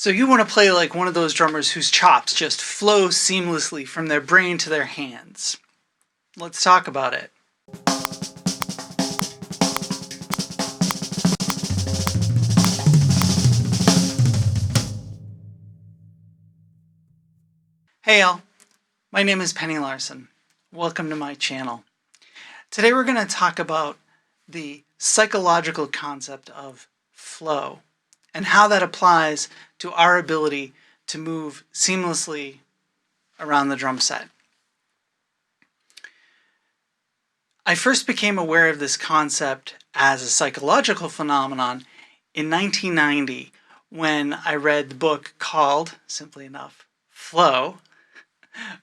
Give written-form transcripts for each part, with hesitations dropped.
So you want to play like one of those drummers whose chops just flow seamlessly from their brain to their hands. Let's talk about it. Hey y'all, my name is Penny Larson. Welcome to my channel. Today we're going to talk about the psychological concept of flow and how that applies to our ability to move seamlessly around the drum set. I first became aware of this concept as a psychological phenomenon in 1990 when I read the book called, simply enough, Flow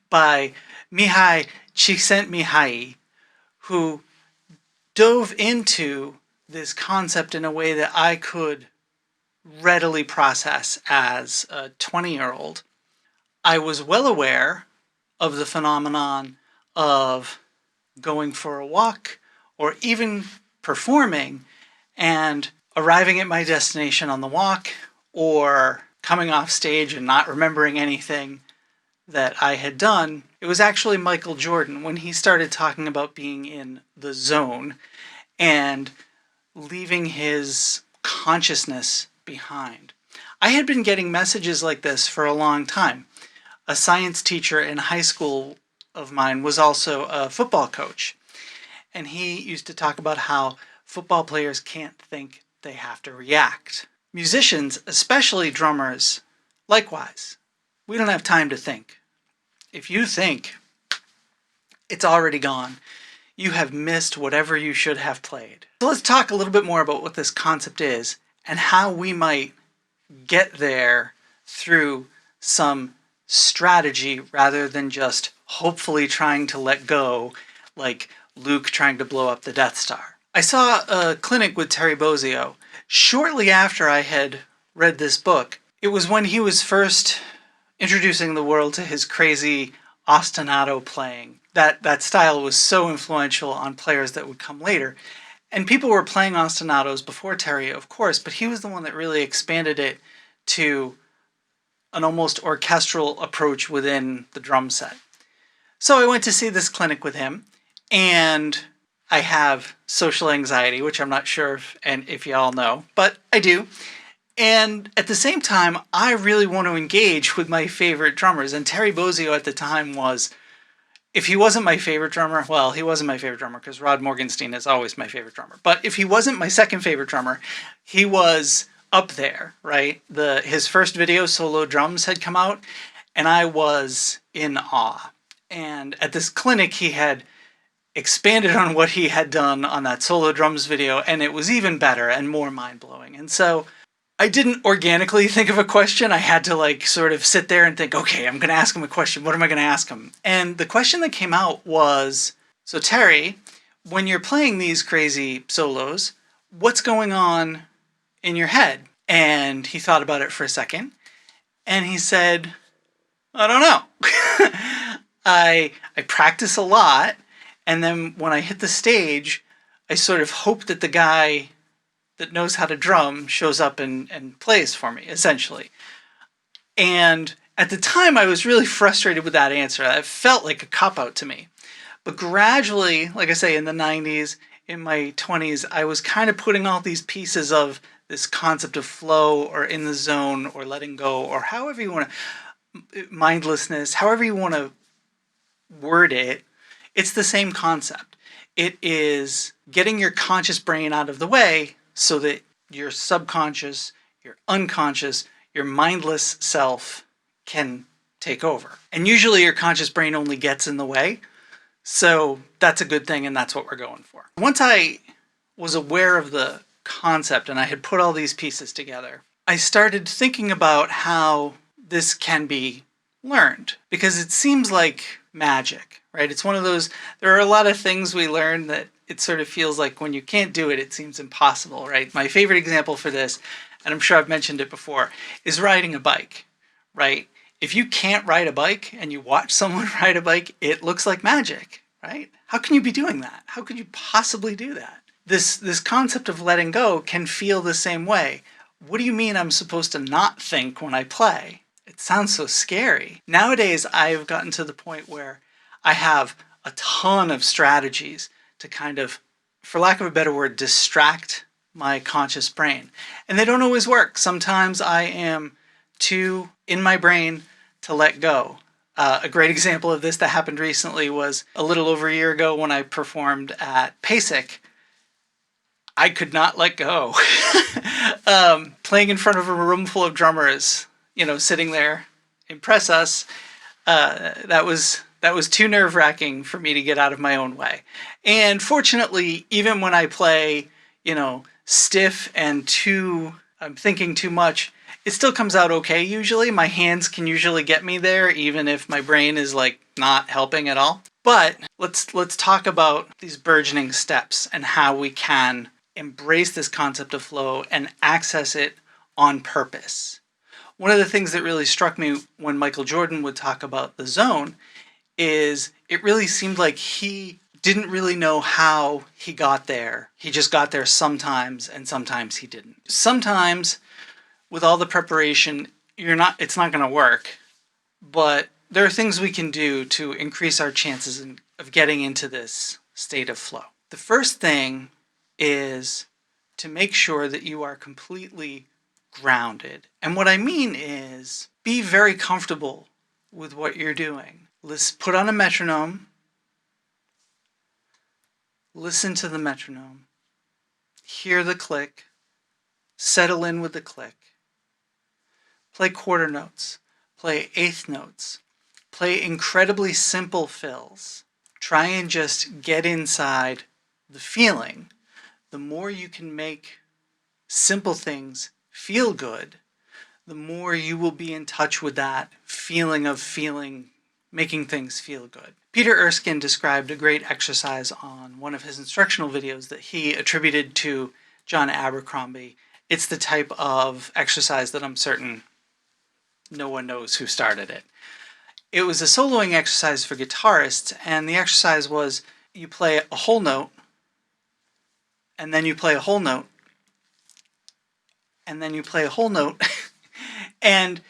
by Mihai Csikszentmihalyi, who dove into this concept in a way that I could readily process as a 20-year-old. I was well aware of the phenomenon of going for a walk or even performing and arriving at my destination on the walk or coming off stage and not remembering anything that I had done. It was actually Michael Jordan when he started talking about being in the zone and leaving his consciousness behind. I had been getting messages like this for a long time. A science teacher in high school of mine was also a football coach, and he used to talk about how football players can't think, they have to react. Musicians, especially drummers, likewise. We don't have time to think. If you think, it's already gone. You have missed whatever you should have played. So let's talk a little bit more about what this concept is and how we might get there through some strategy rather than just hopefully trying to let go like Luke trying to blow up the Death Star. I saw a clinic with Terry Bozzio shortly after I had read this book. It was when he was first introducing the world to his crazy ostinato playing. That style was so influential on players that would come later. And people were playing ostinatos before Terry, of course, but he was the one that really expanded it to an almost orchestral approach within the drum set. So I went to see this clinic with him, and I have social anxiety, which I'm not sure if y'all know, but I do. And at the same time, I really want to engage with my favorite drummers. And Terry Bozzio at the time was, if he wasn't my favorite drummer, well, he wasn't my favorite drummer because Rod Morgenstein is always my favorite drummer. But if he wasn't my second favorite drummer, he was up there, right? His first video, Solo Drums, had come out, and I was in awe. And at this clinic, he had expanded on what he had done on that Solo Drums video, and it was even better and more mind-blowing. And so I didn't organically think of a question. I had to like sort of sit there and think, okay, I'm going to ask him a question. What am I going to ask him? And the question that came out was, so Terry, when you're playing these crazy solos, what's going on in your head? And he thought about it for a second, and he said, I don't know. I practice a lot, and then when I hit the stage, I sort of hope that the guy that knows how to drum shows up and plays for me, essentially. And at the time, I was really frustrated with that answer. It felt like a cop-out to me. But gradually, like I say, in the 90s, in my 20s, I was kind of putting all these pieces of this concept of flow or in the zone or letting go or however you want to, mindlessness, however you want to word it, it's the same concept. It is getting your conscious brain out of the way so that your subconscious, your unconscious, your mindless self can take over. And usually your conscious brain only gets in the way. So that's a good thing, and that's what we're going for. Once I was aware of the concept and I had put all these pieces together, I started thinking about how this can be learned, because it seems like magic, right? It's one of those, there are a lot of things we learn that it sort of feels like when you can't do it, it seems impossible, right? My favorite example for this, and I'm sure I've mentioned it before, is riding a bike, right? If you can't ride a bike and you watch someone ride a bike, it looks like magic, right? How can you be doing that? How could you possibly do that? This concept of letting go can feel the same way. What do you mean I'm supposed to not think when I play? It sounds so scary. Nowadays, I've gotten to the point where I have a ton of strategies to kind of, for lack of a better word, distract my conscious brain. And they don't always work. Sometimes I am too in my brain to let go. A great example of this that happened recently was a little over a year ago when I performed at PASIC. I could not let go. Playing in front of a room full of drummers, sitting there, impress us. That was too nerve-wracking for me to get out of my own way. And fortunately, even when I play, stiff and I'm thinking too much, it still comes out okay usually. My hands can usually get me there, even if my brain is like not helping at all. But let's talk about these burgeoning steps and how we can embrace this concept of flow and access it on purpose. One of the things that really struck me when Michael Jordan would talk about the zone is it really seemed like he didn't really know how he got there. He just got there sometimes, and sometimes he didn't. Sometimes, with all the preparation, it's not going to work, but there are things we can do to increase our chances of getting into this state of flow. The first thing is to make sure that you are completely grounded. And what I mean is be very comfortable with what you're doing. Let's put on a metronome. Listen to the metronome. Hear the click. Settle in with the click. Play quarter notes. Play eighth notes. Play incredibly simple fills. Try and just get inside the feeling. The more you can make simple things feel good, the more you will be in touch with that feeling of making things feel good. Peter Erskine described a great exercise on one of his instructional videos that he attributed to John Abercrombie. It's the type of exercise that I'm certain no one knows who started it. It was a soloing exercise for guitarists, and the exercise was you play a whole note, and then you play a whole note, and then you play a whole note, and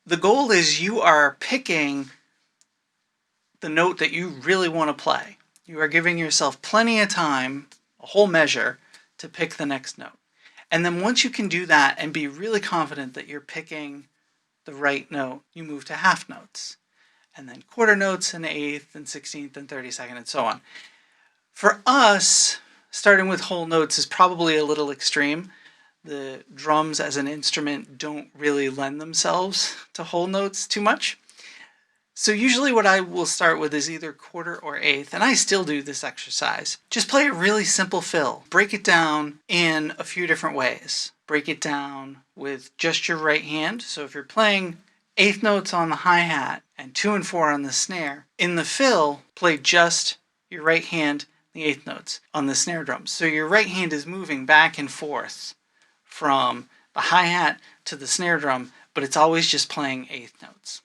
the goal is you are picking the note that you really want to play. You are giving yourself plenty of time, a whole measure, to pick the next note. And then once you can do that and be really confident that you're picking the right note, you move to half notes, and then quarter notes, and eighth, and 16th, and 32nd, and so on. For us, starting with whole notes is probably a little extreme. The drums as an instrument don't really lend themselves to whole notes too much. So usually what I will start with is either quarter or eighth, and I still do this exercise. Just play a really simple fill. Break it down in a few different ways. Break it down with just your right hand. So if you're playing eighth notes on the hi-hat and 2 and 4 on the snare, in the fill, play just your right hand, the eighth notes on the snare drum. So your right hand is moving back and forth from the hi-hat to the snare drum, but it's always just playing eighth notes.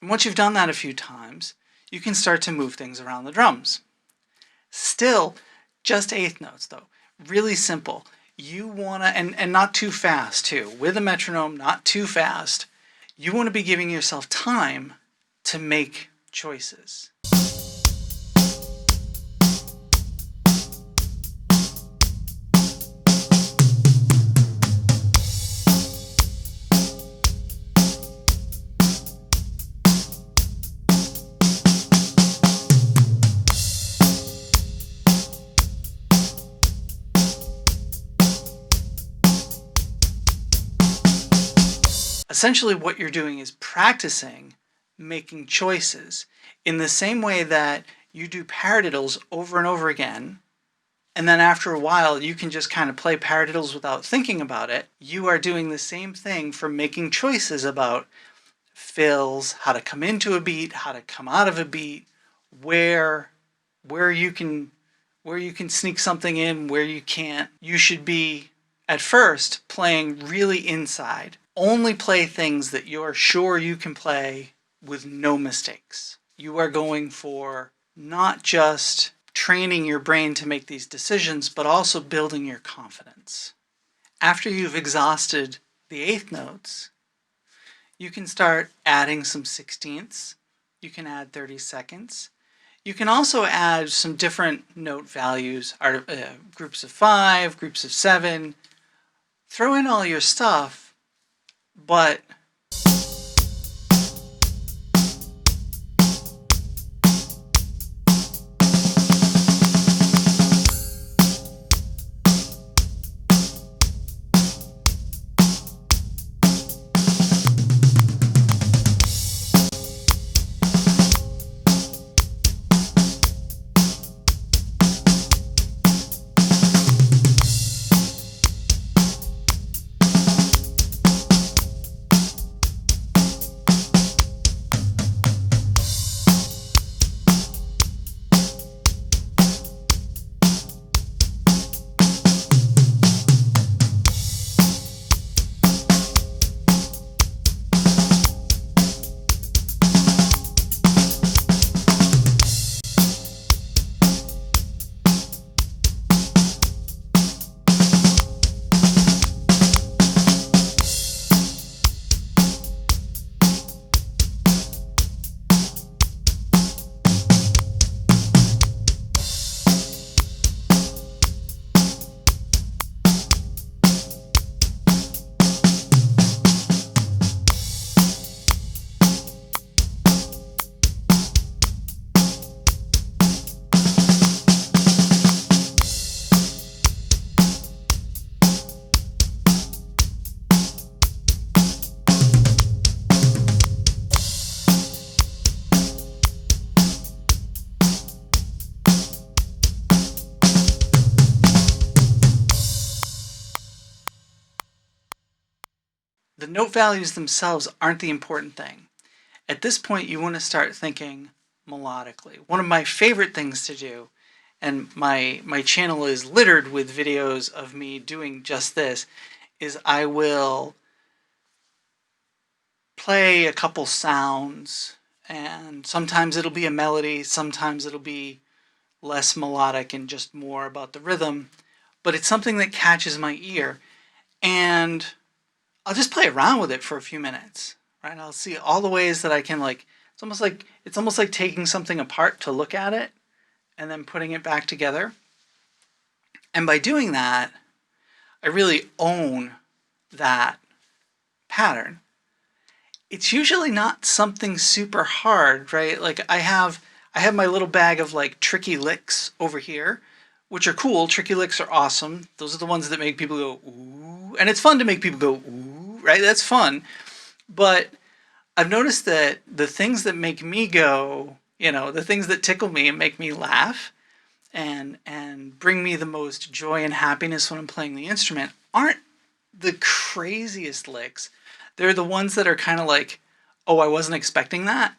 And once you've done that a few times, you can start to move things around the drums. Still, just eighth notes though. Really simple. You want to, and not too fast too. With a metronome, not too fast. You want to be giving yourself time to make choices. Essentially what you're doing is practicing making choices in the same way that you do paradiddles over and over again And then after a while, you can just kind of play paradiddles without thinking about it. You are doing the same thing for making choices about fills, how to come into a beat, how to come out of a beat, where you can sneak something in, where you can't. You should be at first playing really inside. Only play things that you're sure you can play with no mistakes. You are going for not just training your brain to make these decisions, but also building your confidence. After you've exhausted the eighth notes, you can start adding some sixteenths. You can add 32nds. You can also add some different note values, groups of 5, groups of 7. Throw in all your stuff, but the note values themselves aren't the important thing. At this point, you want to start thinking melodically. One of my favorite things to do, and my channel is littered with videos of me doing just this, is I will play a couple sounds, and sometimes it'll be a melody, sometimes it'll be less melodic and just more about the rhythm, but it's something that catches my ear, and I'll just play around with it for a few minutes, right? I'll see all the ways that I can, like, it's almost like taking something apart to look at it and then putting it back together. And by doing that, I really own that pattern. It's usually not something super hard, right? Like I have my little bag of like tricky licks over here, which are cool. Tricky licks are awesome. Those are the ones that make people go, ooh. And it's fun to make people go, ooh, right? That's fun. But I've noticed that the things that make me go, the things that tickle me and make me laugh and bring me the most joy and happiness when I'm playing the instrument aren't the craziest licks. They're the ones that are kind of like, oh, I wasn't expecting that.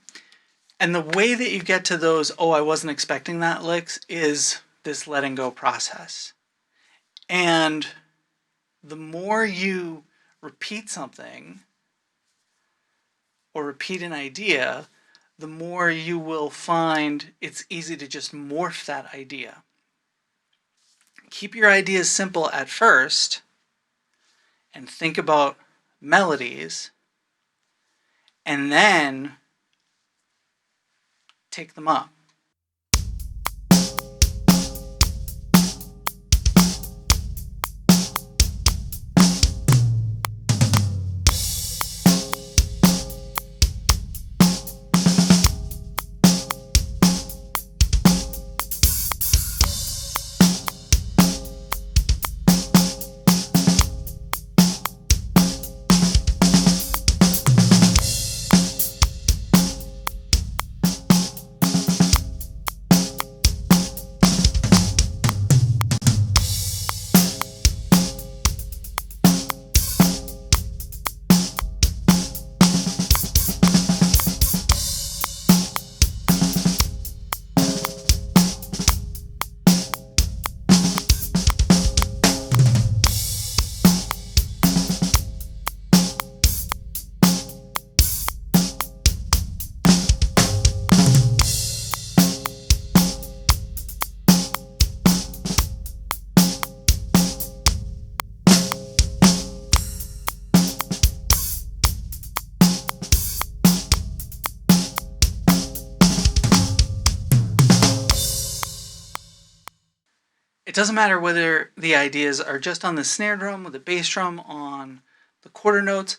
And the way that you get to those, oh, I wasn't expecting that licks is this letting go process. And the more you repeat something or repeat an idea, the more you will find it's easy to just morph that idea. Keep your ideas simple at first and think about melodies, and then take them up. doesn't matter whether the ideas are just on the snare drum or the bass drum, on the quarter notes.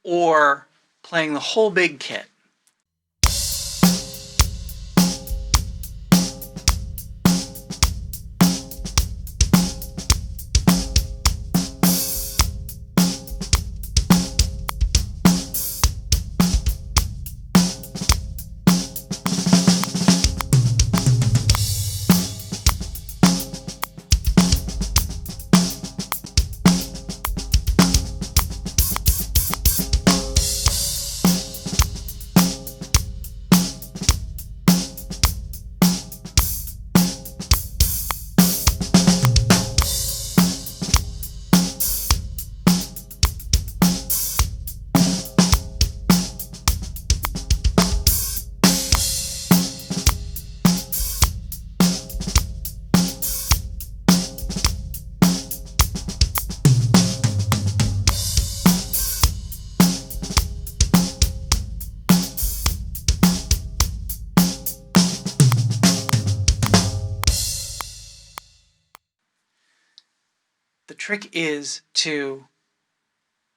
Or playing the whole big kit. The trick is to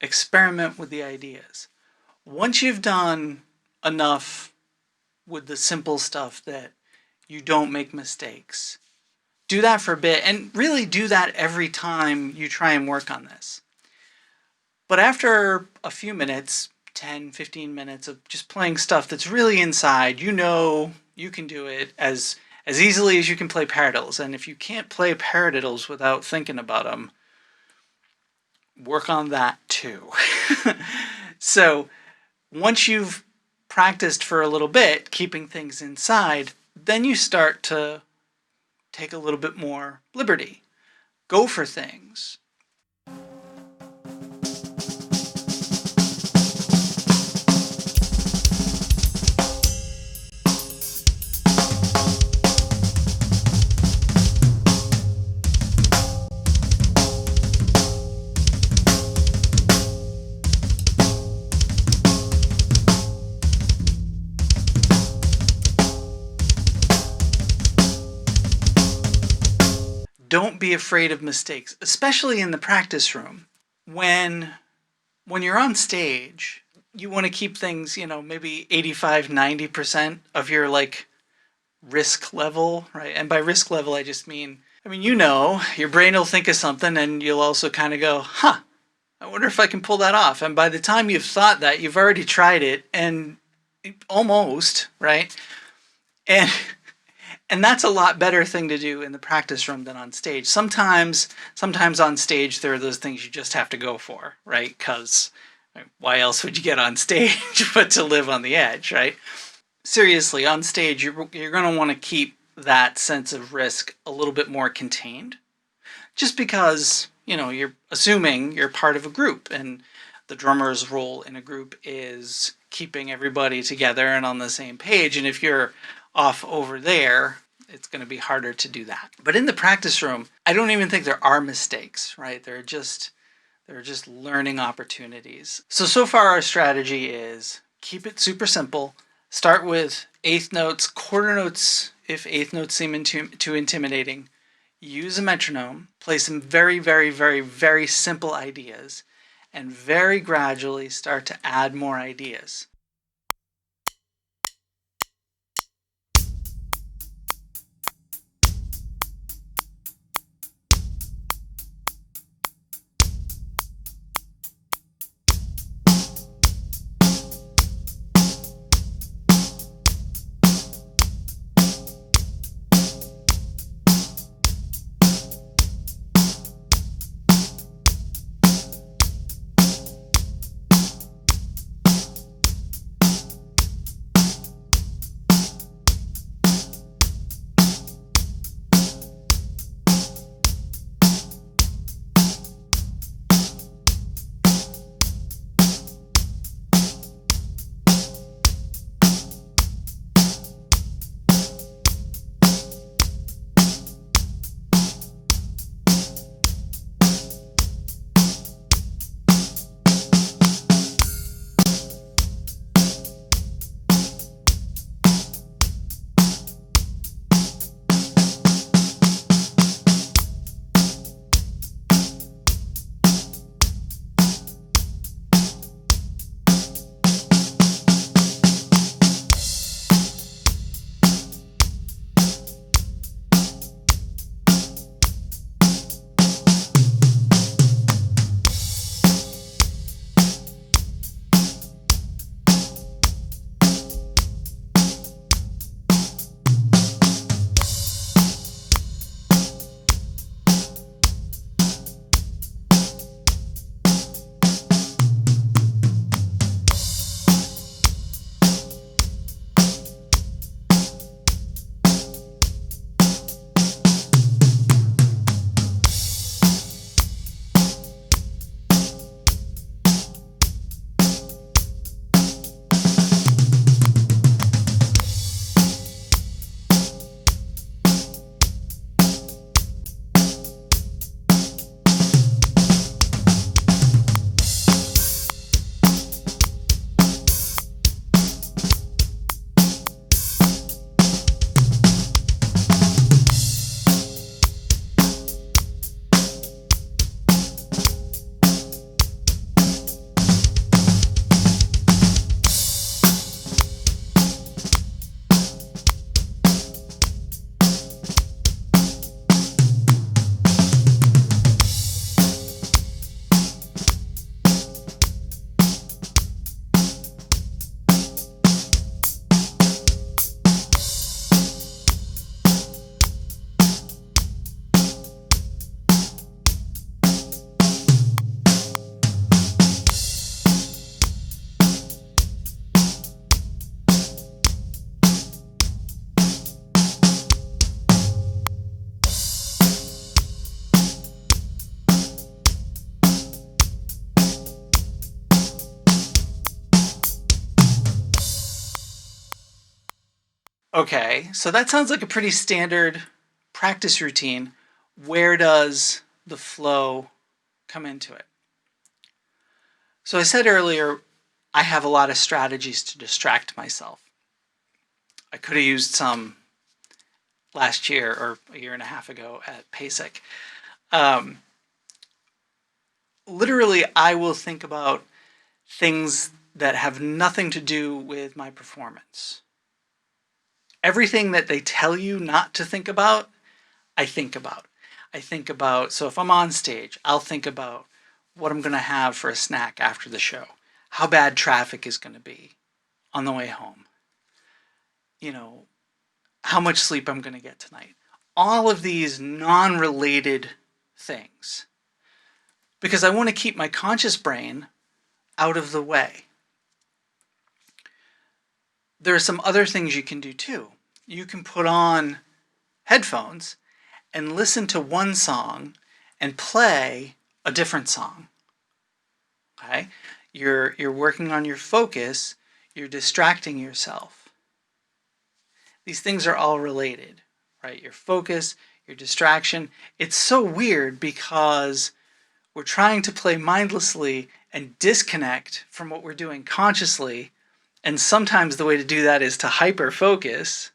experiment with the ideas. Once you've done enough with the simple stuff that you don't make mistakes, do that for a bit, and really do that every time you try and work on this. But after a few minutes, 10, 15 minutes of just playing stuff that's really inside, you know you can do it as easily as you can play paradiddles. And if you can't play paradiddles without thinking about them, work on that too. So once you've practiced for a little bit, keeping things inside, then you start to take a little bit more liberty. Go for things. Don't be afraid of mistakes, especially in the practice room. When you're on stage, you want to keep things, maybe 85, 90% of your risk level, right? And by risk level, I just mean, your brain will think of something and you'll also kind of go, I wonder if I can pull that off. And by the time you've thought that, you've already tried it and almost, right? And that's a lot better thing to do in the practice room than on stage. Sometimes on stage, there are those things you just have to go for, right? Because why else would you get on stage but to live on the edge, right? Seriously, on stage, you're going to want to keep that sense of risk a little bit more contained, just because, you're assuming you're part of a group, and the drummer's role in a group is keeping everybody together and on the same page. And if you're off over there, it's going to be harder to do that. But in the practice room, I don't even think there are mistakes, right? They're just learning opportunities. So far our strategy is keep it super simple. Start with eighth notes, quarter notes if eighth notes seem too intimidating. Use a metronome, play some very, very, very, very simple ideas, and very gradually start to add more ideas. Okay, so that sounds like a pretty standard practice routine. Where does the flow come into it? So I said earlier, I have a lot of strategies to distract myself. I could have used some last year or a year and a half ago at PASIC. Literally, I will think about things that have nothing to do with my performance. Everything that they tell you not to think about, I think about. So if I'm on stage, I'll think about what I'm going to have for a snack after the show, how bad traffic is going to be on the way home, how much sleep I'm going to get tonight. All of these non-related things, because I want to keep my conscious brain out of the way. There are some other things you can do too. You can put on headphones and listen to one song and play a different song. Okay? You're working on your focus, you're distracting yourself. These things are all related, right? Your focus, your distraction. It's so weird because we're trying to play mindlessly and disconnect from what we're doing consciously. And sometimes the way to do that is to hyper focus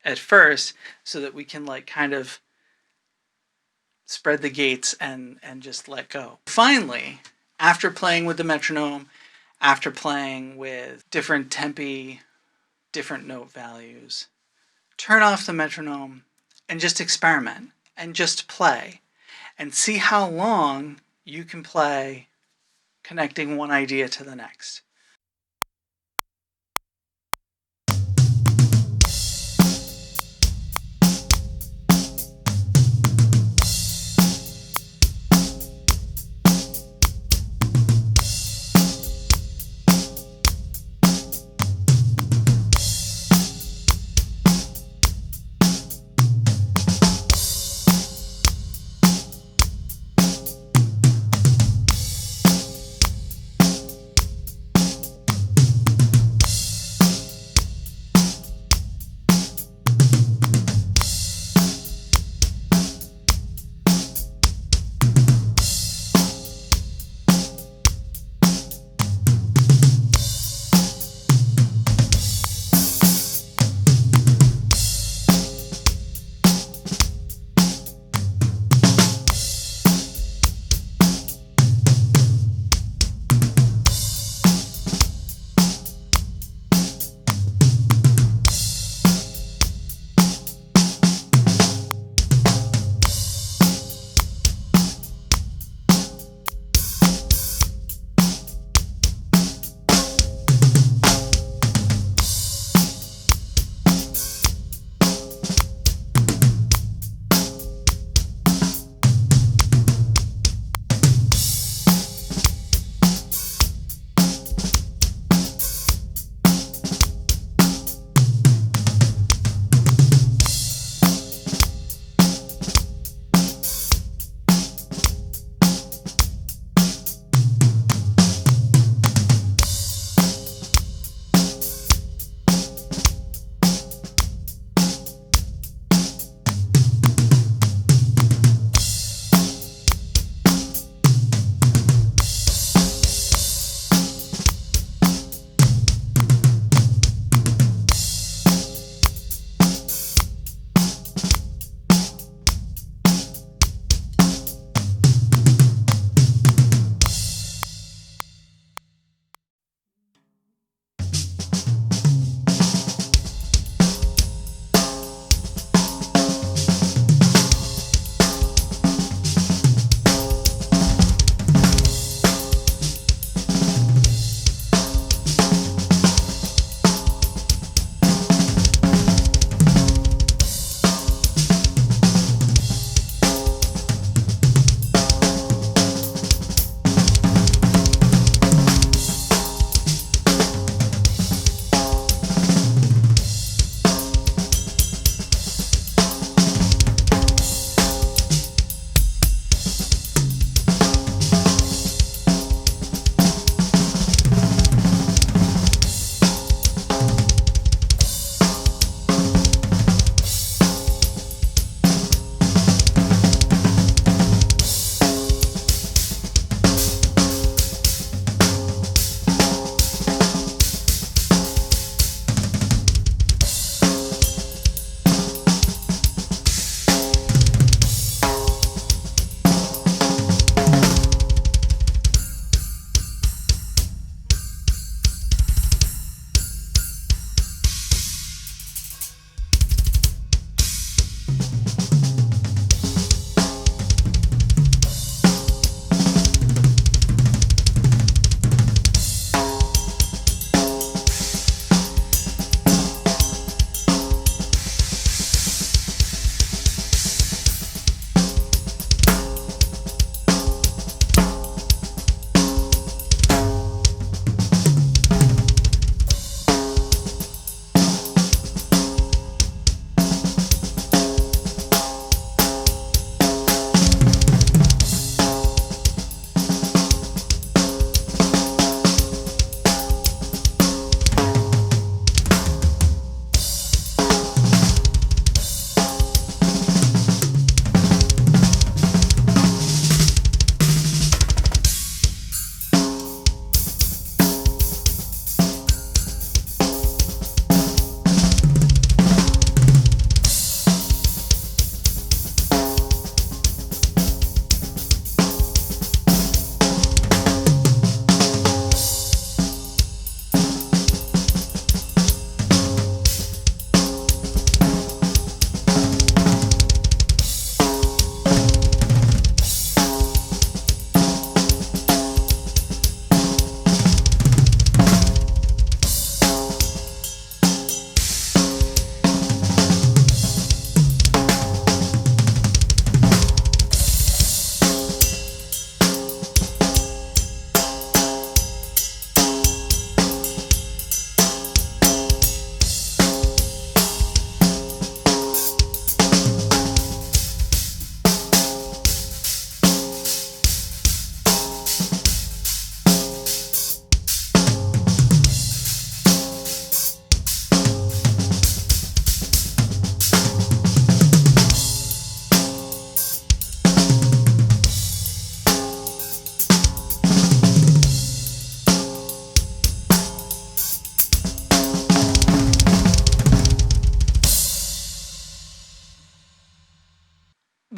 at first so that we can like kind of spread the gates and just let go. Finally, after playing with the metronome, after playing with different tempi, different note values, turn off the metronome and just experiment and just play and see how long you can play connecting one idea to the next.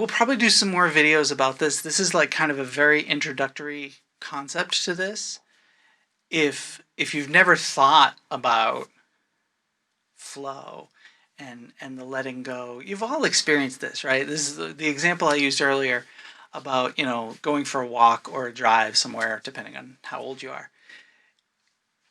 We'll probably do some more videos about this. This is like kind of a very introductory concept to this. If you've never thought about flow and the letting go, you've all experienced this, right? This is the example I used earlier about, you know, going for a walk or a drive somewhere, depending on how old you are.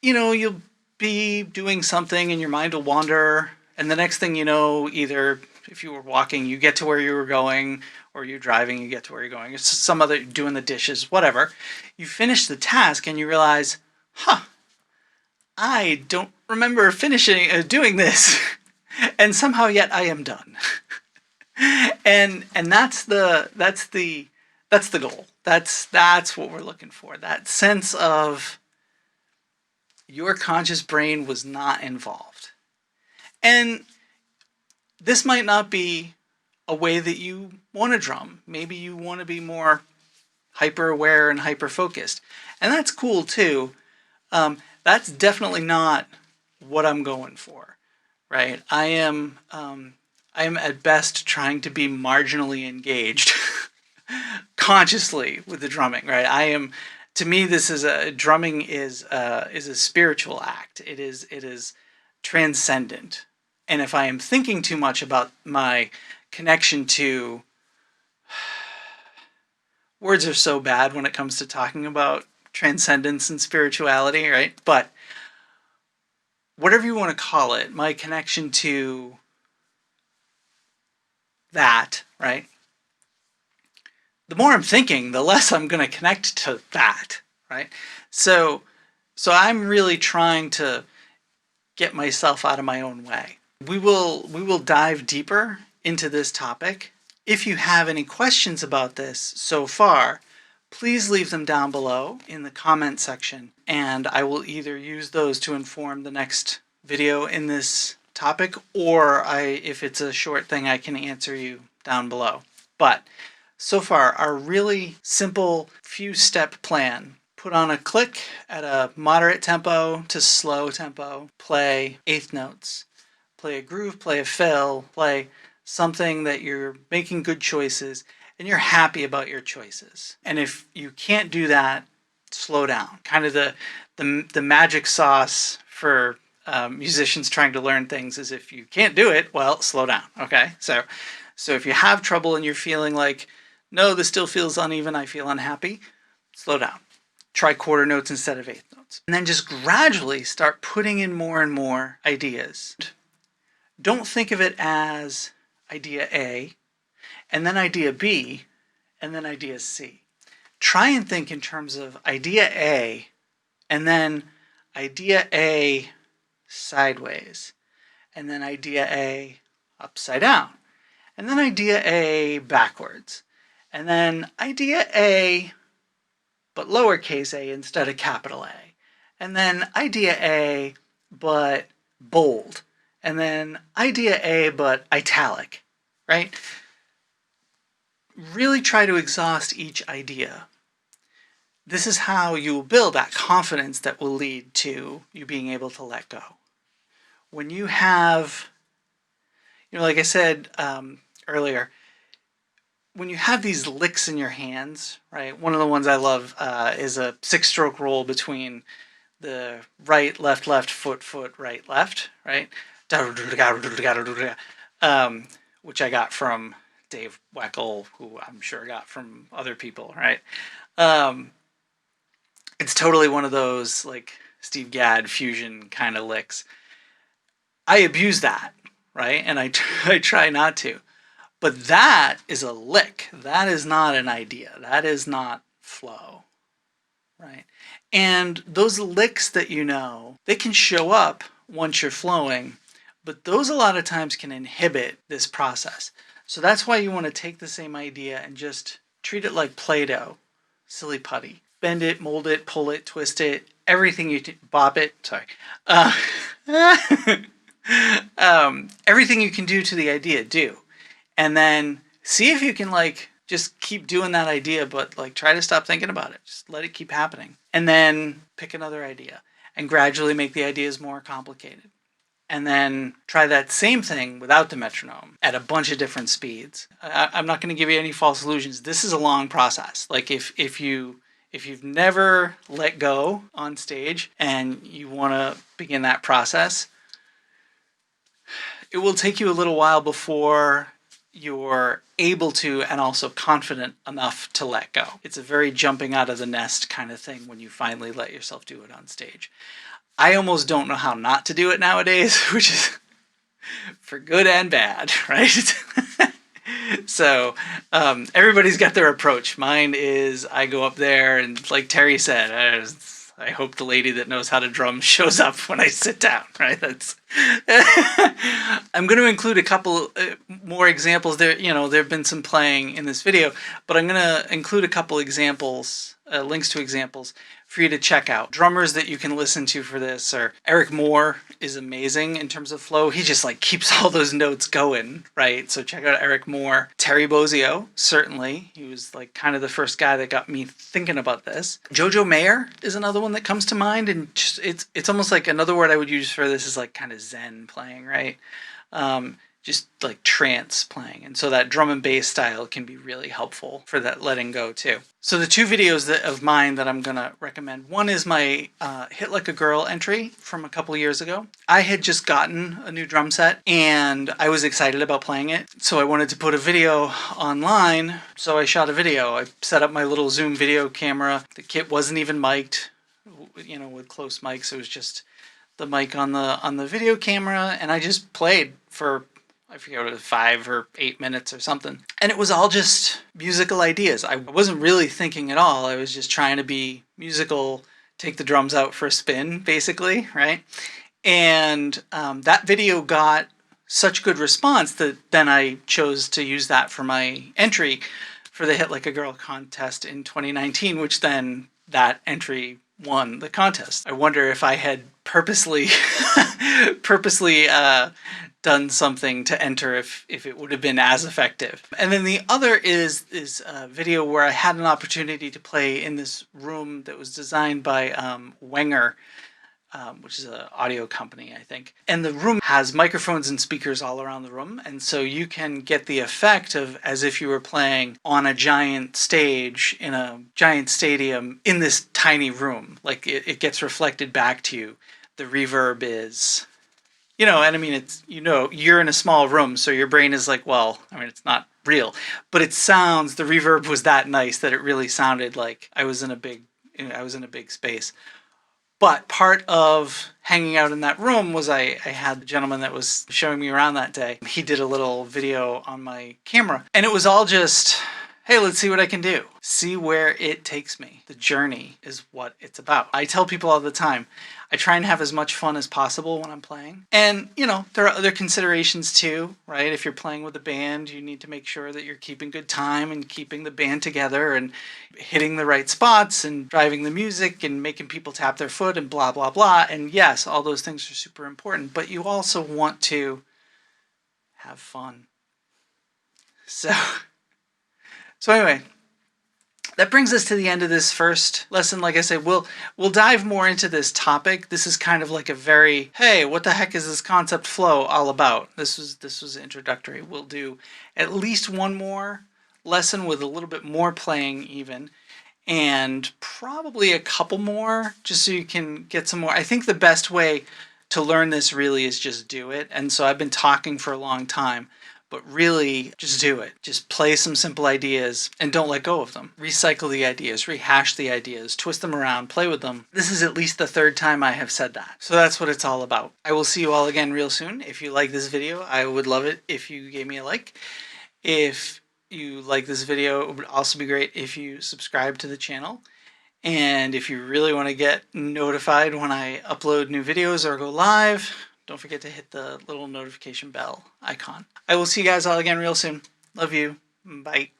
You know, you'll be doing something and your mind will wander, and the next thing you know, either if you were walking, you get to where you were going, or you're driving, you get to where you're going. It's some other, doing the dishes, whatever. You finish the task and you realize, I don't remember finishing doing this, and somehow yet I am done. and that's the goal. That's what we're looking for. That sense of your conscious brain was not involved. And this might not be a way that you want to drum. Maybe you want to be more hyper aware and hyper focused, and that's cool too. That's definitely not what I'm going for, right? I am at best trying to be marginally engaged consciously with the drumming, right? To me, this is drumming is a spiritual act. It is transcendent. And if I am thinking too much about my connection to, words are so bad when it comes to talking about transcendence and spirituality, right? But whatever you want to call it, my connection to that, right? The more I'm thinking, the less I'm going to connect to that, right? So I'm really trying to get myself out of my own way. We will dive deeper into this topic. If you have any questions about this so far, please leave them down below in the comment section, and I will either use those to inform the next video in this topic, or if it's a short thing, I can answer you down below. But so far, our really simple few-step plan: put on a click at a moderate tempo to slow tempo, play eighth notes, play a groove, play a fill, play something that you're making good choices and you're happy about your choices. And if you can't do that, slow down. Kind of the magic sauce for musicians trying to learn things is, if you can't do it, well, slow down. Okay, so if you have trouble and you're feeling like, no, this still feels uneven, I feel unhappy, slow down. Try quarter notes instead of eighth notes. And then just gradually start putting in more and more ideas. Don't think of it as idea A, and then idea B, and then idea C. Try and think in terms of idea A, and then idea A sideways, and then idea A upside down, and then idea A backwards, and then idea A but lowercase a instead of capital A, and then idea A but bold, and then idea A but italic, right? Really try to exhaust each idea. This is how you will build that confidence that will lead to you being able to let go. When you have, like I said earlier, when you have these licks in your hands, right? One of the ones I love is a 6-stroke roll between the right, left, left, foot, foot, right, left, right? Which I got from Dave Weckl, who I'm sure got from other people, right? It's totally one of those like Steve Gadd fusion kind of licks. I abuse that, right? And I try not to. But that is a lick. That is not an idea. That is not flow, right? And those licks that they can show up once you're flowing, but those a lot of times can inhibit this process. So that's why you want to take the same idea and just treat it like Play-Doh, silly putty. Bend it, mold it, pull it, twist it, everything you bop it, sorry. Everything you can do to the idea, do. And then see if you can just keep doing that idea, but try to stop thinking about it. Just let it keep happening. And then pick another idea and gradually make the ideas more complicated. and then try that same thing without the metronome at a bunch of different speeds. I'm not going to give you any false illusions. This is a long process. Like if you've never let go on stage and you want to begin that process, it will take you a little while before you're able to and also confident enough to let go. It's a very jumping out of the nest kind of thing when you finally let yourself do it on stage. I almost don't know how not to do it nowadays, which is for good and bad, right? So everybody's got their approach. Mine is I go up there and, like Terry said, I hope the lady that knows how to drum shows up when I sit down, right? That's I'm going to include a couple more examples there. You know, there have been some playing in this video, but I'm going to include a couple examples, links to examples for you to check out. Drummers that you can listen to for this are Eric Moore is amazing in terms of flow. He just like keeps all those notes going, right? So check out Eric Moore. Terry Bozzio, certainly. He was like kind of the first guy that got me thinking about this. Jojo Mayer is another one that comes to mind, and just, it's almost like another word I would use for this is like kind of Zen playing, right? Just like trance playing. And so that drum and bass style can be really helpful for that letting go too. So the two videos of mine that I'm going to recommend, one is my Hit Like a Girl entry from a couple years ago. I had just gotten a new drum set and I was excited about playing it. So I wanted to put a video online. So I shot a video. I set up my little Zoom video camera. The kit wasn't even mic'd, you know, with close mics. It was just the mic on the video camera, and I just played for, I forget what it was, 5 or 8 minutes or something. And it was all just musical ideas. I wasn't really thinking at all. I was just trying to be musical, take the drums out for a spin, basically, right? And that video got such good response that then I chose to use that for my entry for the Hit Like a Girl contest in 2019, which then that entry won the contest. I wonder if I had purposely done something to enter if it would have been as effective. And then the other is a video where I had an opportunity to play in this room that was designed by Wenger, which is an audio company, I think. And the room has microphones and speakers all around the room, and so you can get the effect of as if you were playing on a giant stage in a giant stadium in this tiny room. Like it gets reflected back to you. The reverb is, you know, and I mean, it's, you know, you're in a small room, so your brain is like, well, I mean, it's not real, but it sounds, the reverb was that nice that it really sounded like I was in a big space. But part of hanging out in that room was I had the gentleman that was showing me around that day. He did a little video on my camera, and it was all just, hey, let's see what I can do. See where it takes me. The journey is what it's about. I tell people all the time, I try and have as much fun as possible when I'm playing. And, you know, there are other considerations too, right? If you're playing with a band, you need to make sure that you're keeping good time and keeping the band together and hitting the right spots and driving the music and making people tap their foot and blah, blah, blah. And yes, all those things are super important, but you also want to have fun. So anyway, that brings us to the end of this first lesson. Like I said, we'll dive more into this topic. This is kind of like a very, hey, what the heck is this concept flow all about? This was introductory. We'll do at least one more lesson with a little bit more playing even, and probably a couple more just so you can get some more. I think the best way to learn this really is just do it. And so I've been talking for a long time, but really just do it. Just play some simple ideas and don't let go of them. Recycle the ideas, rehash the ideas, twist them around, play with them. This is at least the third time I have said that. So that's what it's all about. I will see you all again real soon. If you like this video, I would love it if you gave me a like. If you like this video, it would also be great if you subscribe to the channel. And if you really want to get notified when I upload new videos or go live, don't forget to hit the little notification bell icon. I will see you guys all again real soon. Love you. Bye.